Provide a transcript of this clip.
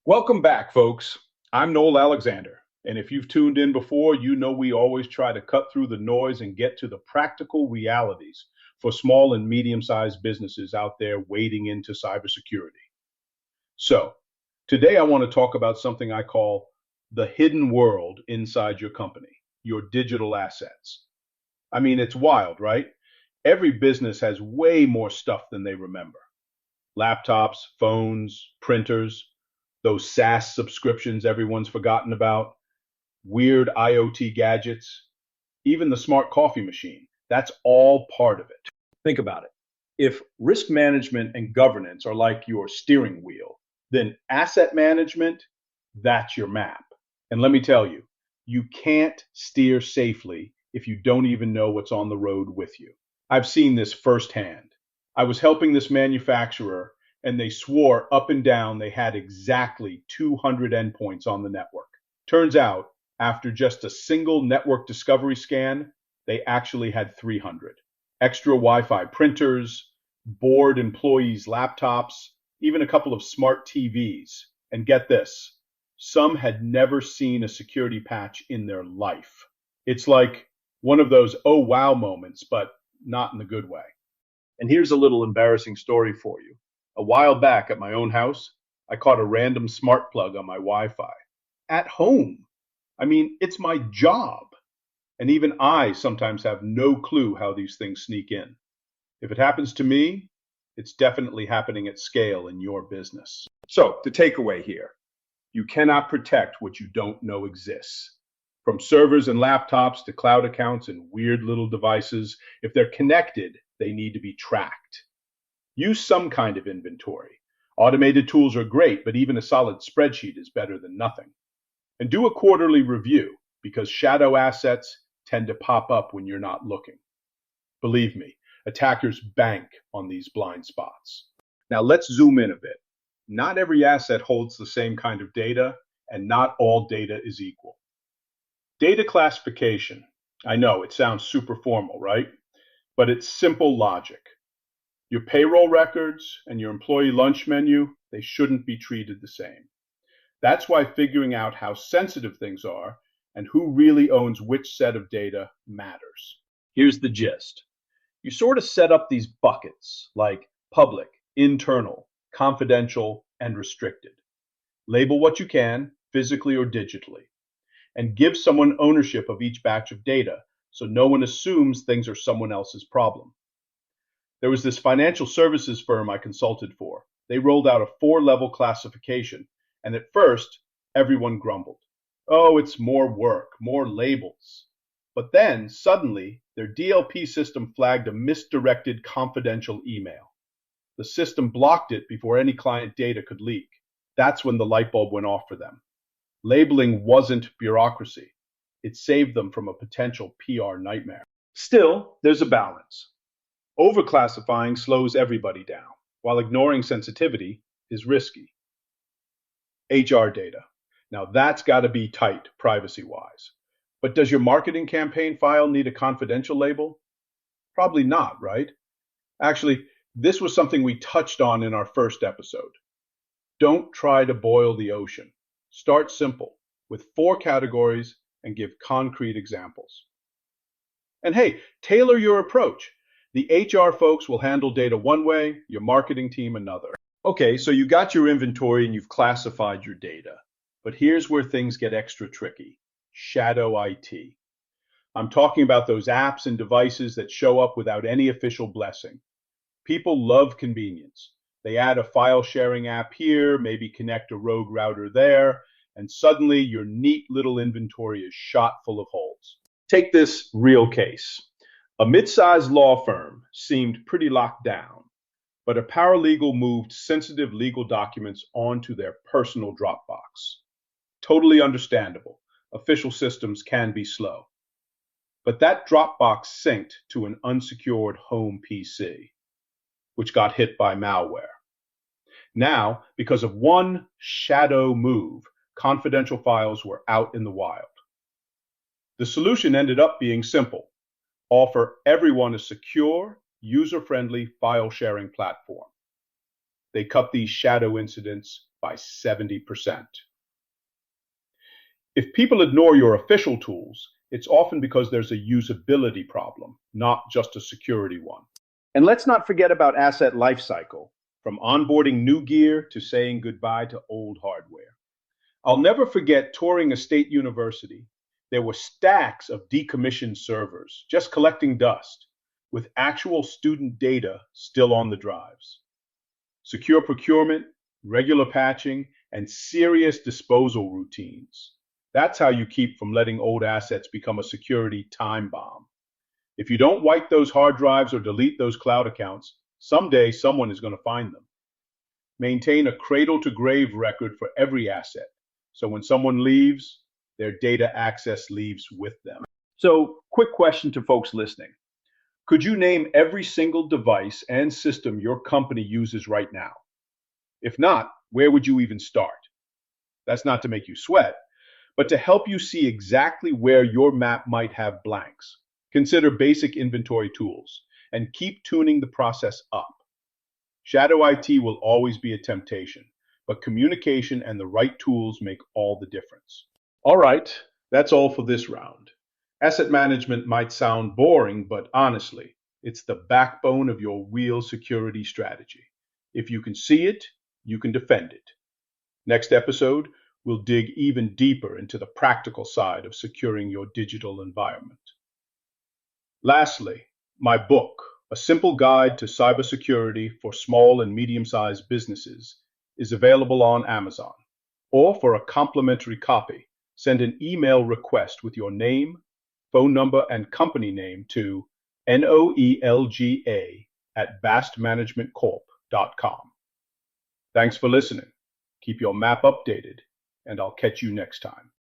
Welcome back, folks. I'm Noel Alexander, and if you've tuned in before, you know we always try to cut through the noise and get to the practical realities for small and medium-sized businesses out there wading into cybersecurity. So, today I want to talk about something I call the hidden world inside your company, your digital assets. I mean, it's wild, right? Every business has way more stuff than they remember. Laptops, phones, printers, those SaaS subscriptions everyone's forgotten about, weird IoT gadgets, even the smart coffee machine. That's all part of it. Think about it. If risk management and governance are like your steering wheel, then asset management, that's your map. And let me tell you, you can't steer safely if you don't even know what's on the road with you. I've seen this firsthand. I was helping this manufacturer and they swore up and down they had exactly 200 endpoints on the network. Turns out, after just a single network discovery scan, they actually had 300. Extra Wi-Fi printers, bored employees' laptops, even a couple of smart TVs. And get this, some had never seen a security patch in their life. It's like one of those oh wow moments, but not in the good way. And here's a little embarrassing story for you. A while back at my own house, I caught a random smart plug on my Wi-Fi. At home. I mean, it's my job. And even I sometimes have no clue how these things sneak in. If it happens to me, it's definitely happening at scale in your business. So, the takeaway here, you cannot protect what you don't know exists. From servers and laptops to cloud accounts and weird little devices, if they're connected, they need to be tracked. Use some kind of inventory. Automated tools are great, but even a solid spreadsheet is better than nothing. And do a quarterly review, because shadow assets tend to pop up when you're not looking. Believe me, attackers bank on these blind spots. Now let's zoom in a bit. Not every asset holds the same kind of data, and not all data is equal. Data classification. I know it sounds super formal, right? But it's simple logic. Your payroll records and your employee lunch menu, they shouldn't be treated the same. That's why figuring out how sensitive things are and who really owns which set of data matters. Here's the gist. You sort of set up these buckets like public, internal, confidential, and restricted. Label what you can, physically or digitally, and give someone ownership of each batch of data so no one assumes things are someone else's problem. There was this financial services firm I consulted for. They rolled out a 4-level classification, and at first, everyone grumbled. Oh, it's more work, more labels. But then, suddenly, their DLP system flagged a misdirected confidential email. The system blocked it before any client data could leak. That's when the light bulb went off for them. Labeling wasn't bureaucracy. It saved them from a potential PR nightmare. Still, there's a balance. Overclassifying slows everybody down, while ignoring sensitivity is risky. HR data. Now that's got to be tight, privacy-wise. But does your marketing campaign file need a confidential label? Probably not, right? Actually, this was something we touched on in our first episode. Don't try to boil the ocean. Start simple, with 4 categories, and give concrete examples. And hey, tailor your approach. The HR folks will handle data one way, your marketing team another. Okay, so you got your inventory and you've classified your data. But here's where things get extra tricky. Shadow IT. I'm talking about those apps and devices that show up without any official blessing. People love convenience. They add a file sharing app here, maybe connect a rogue router there, and suddenly your neat little inventory is shot full of holes. Take this real case. A mid-sized law firm seemed pretty locked down, but a paralegal moved sensitive legal documents onto their personal Dropbox. Totally understandable. Official systems can be slow. But that Dropbox synced to an unsecured home PC, which got hit by malware. Now, because of one shadow move, confidential files were out in the wild. The solution ended up being simple. Offer everyone a secure, user-friendly file sharing platform. They cut these shadow incidents by 70%. If people ignore your official tools, it's often because there's a usability problem, not just a security one. And let's not forget about asset lifecycle, from onboarding new gear to saying goodbye to old hardware. I'll never forget touring a state university. There were stacks of decommissioned servers just collecting dust, with actual student data still on the drives. Secure procurement, regular patching, and serious disposal routines. That's how you keep from letting old assets become a security time bomb. If you don't wipe those hard drives or delete those cloud accounts, someday someone is going to find them. Maintain a cradle-to-grave record for every asset, so when someone leaves, their data access leaves with them. So, quick question to folks listening. Could you name every single device and system your company uses right now? If not, where would you even start? That's not to make you sweat, but to help you see exactly where your map might have blanks. Consider basic inventory tools and keep tuning the process up. Shadow IT will always be a temptation, but communication and the right tools make all the difference. All right, that's all for this round. Asset management might sound boring, but honestly, it's the backbone of your real security strategy. If you can see it, you can defend it. Next episode, we'll dig even deeper into the practical side of securing your digital environment. Lastly, my book, A Simple Guide to Cybersecurity for Small and Medium-Sized Businesses, is available on Amazon. Or for a complimentary copy, send an email request with your name, phone number, and company name to noelga@bastmanagementcorp.com. Thanks for listening. Keep your map updated, and I'll catch you next time.